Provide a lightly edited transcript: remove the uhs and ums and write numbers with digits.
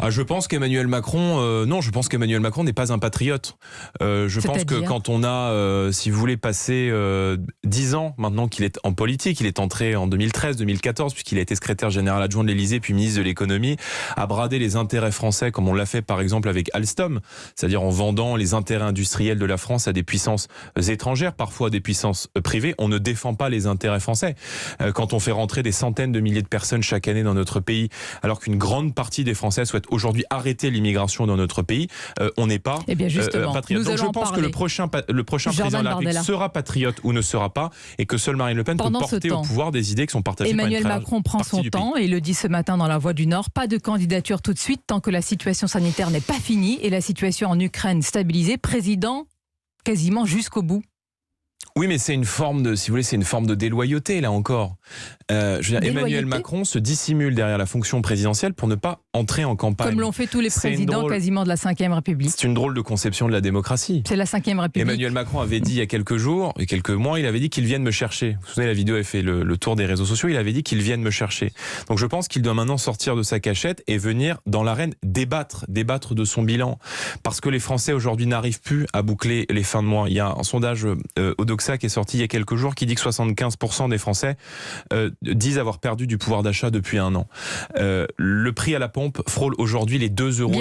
Je pense qu'Emmanuel Macron, non, je pense qu'Emmanuel Macron n'est pas un patriote. Je pense que quand on a, si vous voulez, passé 10 ans maintenant qu'il est en politique, il est entré en 2013-2014 puisqu'il a été secrétaire général adjoint de l'Élysée puis ministre de l'économie, à brader les intérêts français comme on l'a fait par exemple avec Alstom, c'est-à-dire en vendant les intérêts industriels de la France à des puissances étrangères, parfois à des puissances privées. On ne défend pas les intérêts français. Quand on fait rentrer des centaines de milliers de personnes chaque année dans notre pays, alors qu'une grande partie des Français souhaitent aujourd'hui arrêter l'immigration dans notre pays, on n'est pas patriote. Donc je pense que le prochain président de la République sera patriote ou ne sera pas, et que seule Marine Le Pen peut porter au pouvoir des idées qui sont partagées par une très large partie du pays. Emmanuel Macron prend son temps et il le dit ce matin dans La Voix du Nord, pas de candidature tout de suite tant que la situation sanitaire n'est pas finie et la situation en Ukraine stabilisée, président quasiment jusqu'au bout. Oui, mais c'est une forme de, si vous voulez, c'est une forme de déloyauté, là encore. Je veux dire, Emmanuel Macron se dissimule derrière la fonction présidentielle pour ne pas entrer en campagne. Comme l'ont fait tous les présidents quasiment de la Ve République. C'est une drôle de conception de la démocratie. C'est la Ve République. Emmanuel Macron avait dit il y a quelques jours, et quelques mois, il avait dit qu'il vienne me chercher. Vous vous souvenez, la vidéo a fait le tour des réseaux sociaux, il avait dit qu'il vienne me chercher. Donc je pense qu'il doit maintenant sortir de sa cachette et venir dans l'arène débattre de son bilan. Parce que les Français aujourd'hui n'arrivent plus à boucler les fins de mois. Il y a un sondage Odoxa qui est sorti il y a quelques jours qui dit que 75% des Français disent avoir perdu du pouvoir d'achat depuis un an. Le prix à la pompe frôle aujourd'hui les 2 €